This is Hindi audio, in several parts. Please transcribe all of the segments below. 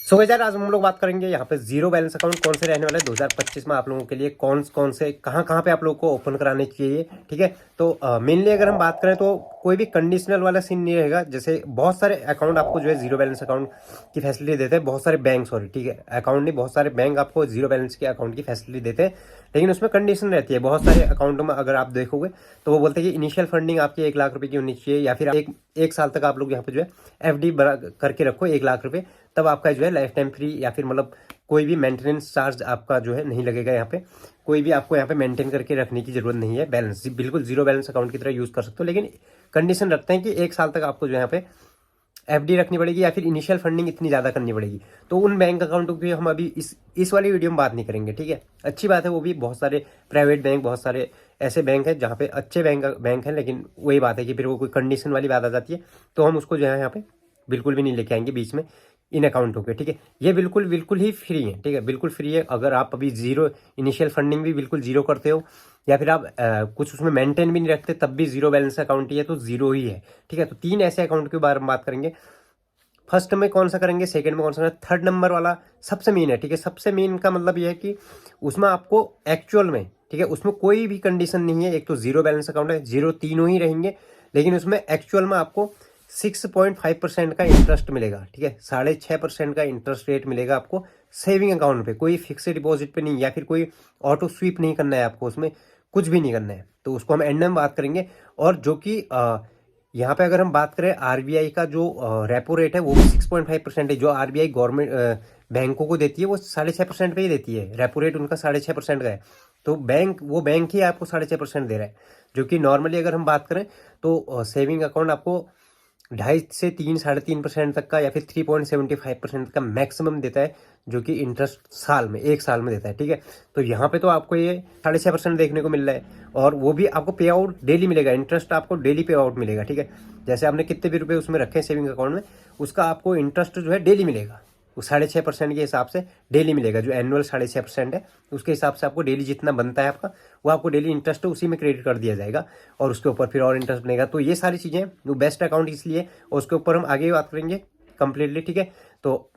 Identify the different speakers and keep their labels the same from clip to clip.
Speaker 1: सो गाइस यार आज हम लोग बात करेंगे यहाँ पे जीरो बैलेंस अकाउंट कौन से रहने वाले हैं 2025 में आप लोगों के लिए कौन कौन से कहाँ पे आप लोगों को ओपन कराने चाहिए। ठीक है, तो मेनली अगर हम बात करें तो कोई भी कंडीशनल वाला सीन नहीं रहेगा। जैसे बहुत सारे अकाउंट आपको जो है जीरो बैलेंस अकाउंट की फैसिलिटी देते हैं, बहुत सारे बैंक, सॉरी ठीक है अकाउंट नहीं, बहुत सारे बैंक आपको जीरो बैलेंस के अकाउंट की फैसिलिटी देते हैं, लेकिन उसमें कंडीशन रहती है। बहुत सारे अकाउंटों में अगर आप देखोगे तो वो बोलते हैं कि इनिशियल फंडिंग आपकी 1 लाख रुपए की होनी चाहिए, या फिर एक साल तक आप लोग यहाँ पे जो है FD करके रखो 1 लाख रुपए, तब आपका जो है लाइफ टाइम फ्री, या फिर मतलब कोई भी मेंटेनेंस चार्ज आपका जो है नहीं लगेगा। यहाँ पे कोई भी आपको यहाँ पे मेंटेन करके रखने की जरूरत नहीं है, बैलेंस बिल्कुल जीरो बैलेंस अकाउंट की तरह यूज कर सकते हो, लेकिन कंडीशन रखते हैं कि 1 साल तक आपको जो यहाँ पे FD रखनी पड़ेगी, या फिर इनिशियल फंडिंग इतनी ज़्यादा करनी पड़ेगी। तो उन बैंक अकाउंटों की हम अभी इस वाली वीडियो में बात नहीं करेंगे। ठीक है, अच्छी बात है, वो भी बहुत सारे प्राइवेट बैंक, बहुत सारे ऐसे बैंक हैं जहाँ पे अच्छे बैंक हैं, लेकिन वही बात है कि फिर वो कोई कंडीशन वाली बात आ जाती है, तो हम उसको जो है यहाँ पे बिल्कुल भी नहीं लेके आएंगे बीच में इन अकाउंटों के। ठीक है, ये बिल्कुल बिल्कुल ही फ्री है। ठीक है, बिल्कुल फ्री है। अगर आप अभी जीरो इनिशियल फंडिंग भी बिल्कुल जीरो करते हो, या फिर आप कुछ उसमें मेंटेन भी नहीं रखते, तब भी जीरो बैलेंस अकाउंट ही है, तो जीरो ही है। ठीक है, तो 3 ऐसे अकाउंट के बारे में बात करेंगे। फर्स्ट में कौन सा करेंगे, सेकंड में कौन सा करेंगे, थर्ड नंबर वाला सबसे मेन है। ठीक है, सबसे मेन का मतलब यह है कि उसमें आपको एक्चुअल में, ठीक है, उसमें कोई भी कंडीशन नहीं है। एक तो जीरो बैलेंस अकाउंट है, जीरो तीनों ही रहेंगे, लेकिन उसमें एक्चुअल में आपको 6.5% का इंटरेस्ट मिलेगा। ठीक है, 6.5% का इंटरेस्ट रेट मिलेगा आपको सेविंग अकाउंट पे। कोई फिक्स डिपॉजिट पे नहीं, या फिर कोई ऑटो स्वीप नहीं करना है आपको, उसमें कुछ भी नहीं करना है। तो उसको हम एंड में बात करेंगे। और जो कि यहाँ पे अगर हम बात करें RBI का जो रेपो रेट है, वो भी 6.5% है। जो RBI गवर्नमेंट बैंकों को देती है वो 6.5% पे ही देती है। रेपो रेट उनका 6.5% का है, तो वो बैंक ही आपको 6.5% दे रहा है। जो कि नॉर्मली अगर हम बात करें तो सेविंग अकाउंट आपको 2.5 से 3, 3.5% तक का, या फिर 3.75% का मैक्सिमम देता है, जो कि इंटरेस्ट साल में 1 साल में देता है। ठीक है, तो यहाँ पे तो आपको ये 6.5% देखने को मिल रहा है, और वो भी आपको पे आउट डेली मिलेगा। इंटरेस्ट आपको डेली पे आउट मिलेगा। ठीक है, जैसे आपने कितने भी रुपए उसमें रखे हैं सेविंग अकाउंट में, उसका आपको इंटरेस्ट जो है डेली मिलेगा। वो 6.5% के हिसाब से डेली मिलेगा। जो एनुअल 6.5% है, उसके हिसाब से आपको डेली जितना बनता है आपका, वो आपको डेली इंटरेस्ट उसी में क्रेडिट कर दिया जाएगा, और उसके ऊपर फिर और इंटरेस्ट बनेगा। तो ये सारी चीज़ें वो बेस्ट अकाउंट इसलिए, और उसके ऊपर हम आगे बात करेंगे कंप्लीटली। ठीक है, तो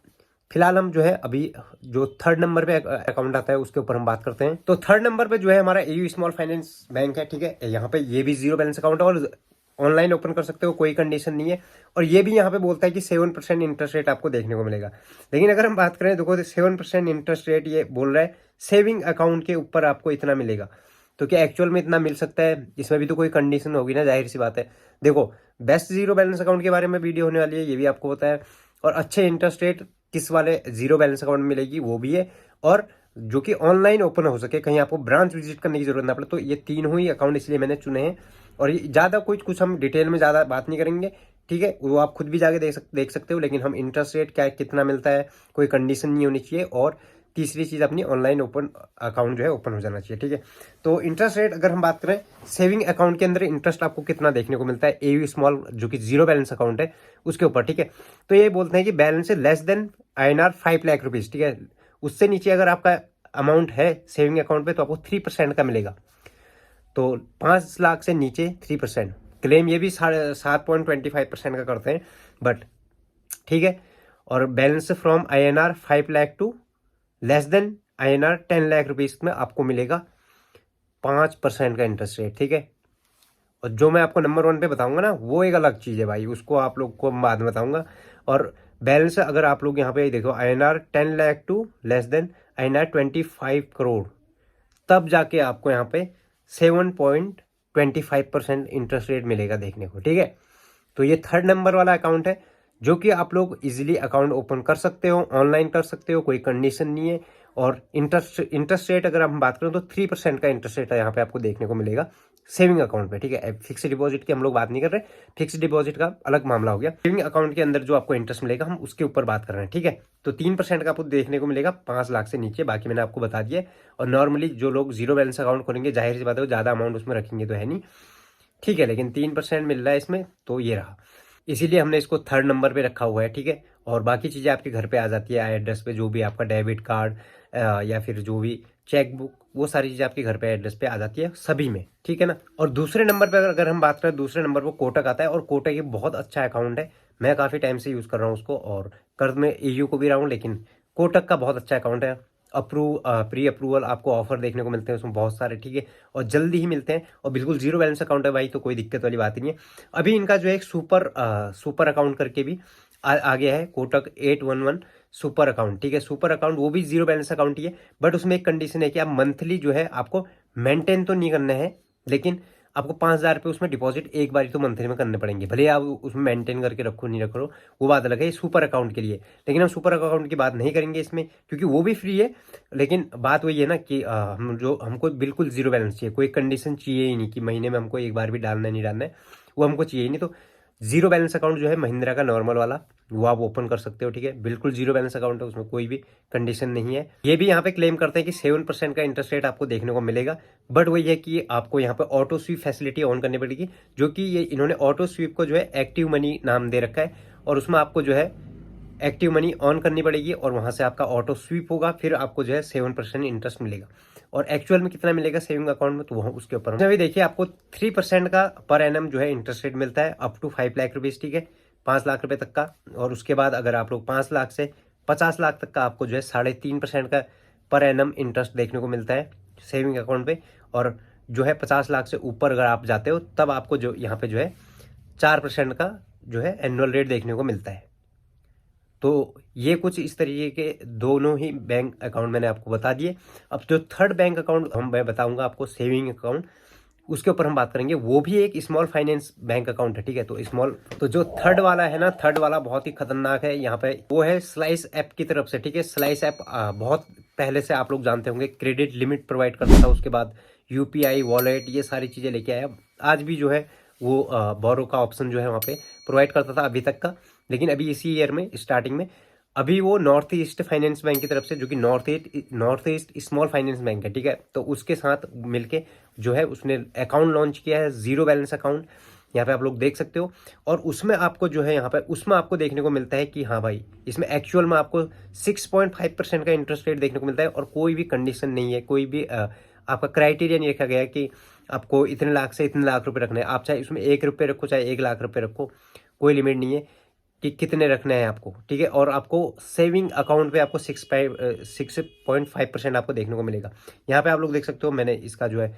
Speaker 1: फिलहाल हम जो है अभी जो थर्ड नंबर पे अकाउंट आता है उसके ऊपर हम बात करते हैं। तो थर्ड नंबर पे जो है हमारा AU स्मॉल फाइनेंस बैंक है। ठीक है, यहाँ पे ये भी जीरो बैलेंस अकाउंट है, और ऑनलाइन ओपन कर सकते हो, कोई कंडीशन नहीं है। और ये भी यहाँ पे बोलता है कि 7% इंटरेस्ट रेट आपको देखने को मिलेगा। लेकिन अगर हम बात करें, देखो 7% इंटरेस्ट रेट ये बोल रहा है सेविंग अकाउंट के ऊपर आपको इतना मिलेगा, तो क्या एक्चुअल में इतना मिल सकता है? इसमें भी तो कोई कंडीशन होगी ना, जाहिर सी बात है। देखो, बेस्ट जीरो बैलेंस अकाउंट के बारे में वीडियो होने वाली है, ये भी आपको पता है। और अच्छे इंटरेस्ट रेट किस वाले जीरो बैलेंस अकाउंट में मिलेगी, वो भी है। और जो कि ऑनलाइन ओपन हो सके, कहीं आपको ब्रांच विजिट करने की जरूरत ना पड़े। तो ये तीनों ही अकाउंट इसलिए मैंने चुने हैं। और ये ज़्यादा कुछ हम डिटेल में ज़्यादा बात नहीं करेंगे। ठीक है, वो आप खुद भी जाके देख सकते हो। लेकिन हम इंटरेस्ट रेट क्या कितना मिलता है, कोई कंडीशन नहीं होनी चाहिए। और तीसरी चीज़, अपनी ऑनलाइन ओपन अकाउंट जो है ओपन हो जाना चाहिए। ठीक है, तो इंटरेस्ट रेट अगर हम बात करें, सेविंग अकाउंट के अंदर इंटरेस्ट आपको कितना देखने को मिलता है AU स्मॉल, जो कि जीरो बैलेंस अकाउंट है, उसके ऊपर। ठीक है, तो ये बोलते हैं कि balance is less than INR 5 lakh rupees. ठीक है, उससे नीचे अगर आपका अमाउंट है सेविंग अकाउंट पे, तो आपको 3% का मिलेगा। तो 5 लाख से नीचे 3%। क्लेम ये भी 7.25% का करते हैं, बट ठीक है। और balance from INR 5 lakh to less than INR 10 lakh rupees में आपको मिलेगा 5% का इंटरेस्ट रेट। ठीक है, और जो मैं आपको नंबर 1 पे बताऊंगा ना, वो एक अलग चीज़ है भाई, उसको आप लोग को बाद में बताऊंगा। और बैलेंस अगर आप लोग यहाँ पे देखो, INR 10 lakh to less than INR 25 crore, तब जाके आपको यहाँ पे 7.25% इंटरेस्ट रेट मिलेगा देखने को। ठीक है, तो ये थर्ड नंबर वाला अकाउंट है, जो कि आप लोग इजीली अकाउंट ओपन कर सकते हो, ऑनलाइन कर सकते हो, कोई कंडीशन नहीं है। और इंटरेस्ट रेट अगर हम बात करें तो 3% का इंटरेस्ट रेट यहाँ पे आपको देखने को मिलेगा सेविंग अकाउंट पे। ठीक है, फिक्स डिपॉजिट की हम लोग बात नहीं कर रहे, फिक्स डिपॉजिट का अलग मामला हो गया। सेविंग अकाउंट के अंदर जो आपको इंटरेस्ट मिलेगा, हम उसके ऊपर बात कर रहे हैं। ठीक है, तो 3% का आपको देखने को मिलेगा 5 लाख से नीचे, बाकी मैंने आपको बता दिया। और नॉर्मली जो लोग जीरो बैलेंस अकाउंट खोलेंगे, जाहिर सी बात है, ज़्यादा अमाउंट उसमें रखेंगे तो है नहीं। ठीक है, लेकिन 3% मिल रहा है इसमें, तो ये रहा, इसीलिए हमने इसको थर्ड नंबर पे रखा हुआ है। ठीक है, और बाकी चीज़ें आपके घर पे आ जाती है एड्रेस पे, जो भी आपका डेबिट कार्ड या फिर जो भी चेक बुक, वो सारी चीज़ें आपके घर पे एड्रेस पे आ जाती है सभी में। ठीक है ना। और दूसरे नंबर पे अगर हम बात करें, दूसरे नंबर पर कोटक आता है, और कोटक ये बहुत अच्छा अकाउंट है, मैं काफ़ी टाइम से यूज़ कर रहा हूँ उसको, और कर्ज में EU को भी रहा हूँ, लेकिन कोटक का बहुत अच्छा अकाउंट है। प्री अप्रूवल आपको ऑफर देखने को मिलते हैं उसमें बहुत सारे, ठीक है, और जल्दी ही मिलते हैं, और बिल्कुल जीरो बैलेंस अकाउंट है भाई, तो कोई दिक्कत वाली बात ही नहीं है। अभी इनका जो है एक सुपर अकाउंट करके भी आ गया है, कोटक 811 सुपर अकाउंट, ठीक है। सुपर अकाउंट वो भी जीरो बैलेंस अकाउंट ही है, बट उसमें एक कंडीशन है कि आप मंथली जो है आपको मेंटेन तो नहीं करना है, लेकिन आपको 5,000 रुपये उसमें डिपॉजिट एक बार तो मंथली में करने पड़ेंगे, भले आप उसमें मेंटेन करके रखो नहीं रखो, वो बात अलग है, सुपर अकाउंट के लिए। लेकिन हम सुपर अकाउंट की बात नहीं करेंगे इसमें, क्योंकि वो भी फ्री है। लेकिन बात वही है ना कि हमको बिल्कुल जीरो बैलेंस चाहिए, कोई कंडीशन चाहिए ही नहीं कि महीने में हमको एक बार भी डालना है नहीं डालना है, वो हमको चाहिए ही नहीं। तो जीरो बैलेंस अकाउंट जो है महिंद्रा का नॉर्मल वाला, वो आप ओपन कर सकते हो, ठीक है, बिल्कुल जीरो बैलेंस अकाउंट है, उसमें कोई भी कंडीशन नहीं है। ये भी यहाँ पे क्लेम करते हैं कि 7% का इंटरेस्ट रेट आपको देखने को मिलेगा, बट वही है कि आपको यहाँ पे ऑटो स्वीप फैसिलिटी ऑन करनी पड़ेगी, जो कि ये इन्होंने ऑटो स्वीप को जो है एक्टिव मनी नाम दे रखा है, और उसमें आपको जो है एक्टिव मनी ऑन करनी पड़ेगी, और वहां से आपका ऑटो स्वीप होगा, फिर आपको जो है 7% इंटरेस्ट मिलेगा। और एक्चुअल में कितना मिलेगा सेविंग अकाउंट में, तो वहाँ उसके ऊपर अभी देखिए आपको 3% का पर एनम जो है इंटरेस्ट रेट मिलता है, अप टू 5 लाख रुपीज, ठीक है, 5 लाख रुपए तक का। और उसके बाद अगर आप लोग 5 लाख से 50 लाख तक का, आपको जो है 3.5% का पर एनम इंटरेस्ट देखने को मिलता है सेविंग अकाउंट पे। और जो है 50 लाख से ऊपर अगर आप जाते हो, तब आपको जो यहाँ पे जो है 4% का जो है एनुअल रेट देखने को मिलता है। तो ये कुछ इस तरीके के दोनों ही बैंक अकाउंट मैंने आपको बता दिए। अब जो थर्ड बैंक अकाउंट मैं बताऊंगा आपको, सेविंग अकाउंट, उसके ऊपर हम बात करेंगे, वो भी एक स्मॉल फाइनेंस बैंक अकाउंट है, ठीक है। तो जो थर्ड वाला है ना, थर्ड वाला बहुत ही खतरनाक है यहाँ पे, वो है स्लाइस ऐप की तरफ से, ठीक है। स्लाइस ऐप बहुत पहले से आप लोग जानते होंगे, क्रेडिट लिमिट प्रोवाइड करता था, उसके बाद UPI वॉलेट ये सारी चीज़ें लेके आया। आज भी जो है वो बोरो का ऑप्शन जो है वहाँ पे प्रोवाइड करता था अभी तक का, लेकिन अभी इसी ईयर में स्टार्टिंग में अभी वो नॉर्थ ईस्ट फाइनेंस बैंक की तरफ से, जो कि north east small finance bank है, ठीक है, तो उसके साथ मिलके जो है उसने अकाउंट लॉन्च किया है, जीरो बैलेंस अकाउंट, यहाँ पे आप लोग देख सकते हो। और उसमें आपको जो है यहाँ पे उसमें आपको देखने को मिलता है कि हाँ भाई, इसमें एक्चुअल में आपको 6.5% का इंटरेस्ट रेट देखने को मिलता है, और कोई भी कंडीशन नहीं है, कोई भी आपका क्राइटेरिया नहीं रखा गया है कि आपको इतने लाख से इतने लाख रुपए रखने हैं। आप चाहे उसमें 1 रुपये रखो, चाहे 1 लाख रुपए रखो, कोई लिमिट नहीं है कि कितने रखने हैं आपको, ठीक है। और आपको सेविंग अकाउंट पे आपको 6.5% आपको देखने को मिलेगा। यहाँ पे आप लोग देख सकते हो, मैंने इसका जो है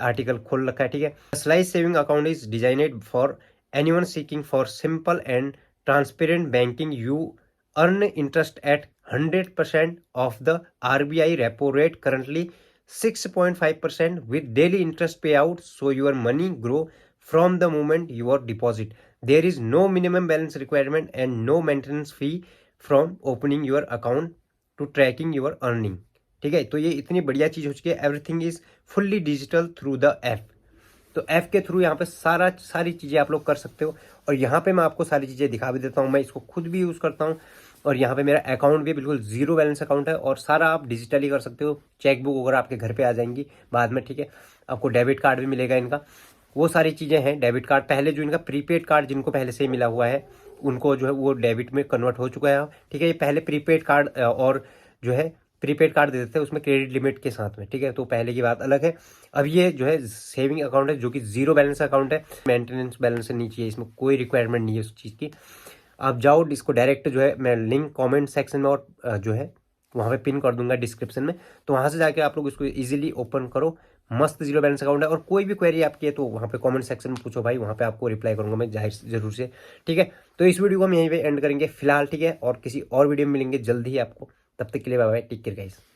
Speaker 1: आर्टिकल खोल रखा है, ठीक है। Slice saving account is designed for anyone seeking for simple and transparent banking. You earn interest eight 100% of the RBI repo rate, currently 6.5% with daily interest payout, so your money grow from the moment you are deposit. There is no minimum balance requirement and no maintenance fee from opening your account to tracking your earning, ठीक है। तो ये इतनी बढ़िया चीज हो चुकी है, everything is fully digital through the app. तो ऐप के थ्रू यहाँ पे सारी चीज़ें आप लोग कर सकते हो, और यहाँ पे मैं आपको सारी चीज़ें दिखा भी देता हूँ, मैं इसको खुद भी यूज़ करता हूँ। और यहाँ पे मेरा अकाउंट भी बिल्कुल जीरो बैलेंस अकाउंट है, और सारा आप डिजिटली कर सकते हो। चेकबुक वगैरह आपके घर पे आ जाएंगी बाद में, ठीक है। आपको डेबिट कार्ड भी मिलेगा इनका, वो सारी चीज़ें हैं। डेबिट कार्ड पहले जो इनका प्रीपेड कार्ड जिनको पहले से ही मिला हुआ है, उनको जो है वो डेबिट में कन्वर्ट हो चुका है, ठीक है। ये पहले प्रीपेड कार्ड और जो है प्रीपेड कार्ड देते थे उसमें क्रेडिट लिमिट के साथ में, ठीक है, तो पहले की बात अलग है। अब ये जो है सेविंग अकाउंट है, जो कि जीरो बैलेंस अकाउंट है, मेंटेनेंस बैलेंस नहीं चाहिए, इसमें कोई रिक्वायरमेंट नहीं है उस चीज़ की। आप जाओ, इसको डायरेक्ट जो है मैं लिंक कमेंट सेक्शन में और जो है वहाँ पे पिन कर दूंगा डिस्क्रिप्शन में, तो वहाँ से जाके आप लोग इसको इजीली ओपन करो। मस्त जीरो बैलेंस अकाउंट है, और कोई भी क्वेरी आपकी है तो वहाँ पे कमेंट सेक्शन में पूछो भाई, वहाँ पे आपको रिप्लाई करूंगा मैं जरूर से, ठीक है। तो इस वीडियो को हम यहीं पे एंड करेंगे फिलहाल, ठीक है, और किसी और वीडियो में मिलेंगे जल्द ही आपको। तब तक के लिए bye bye, take care guys.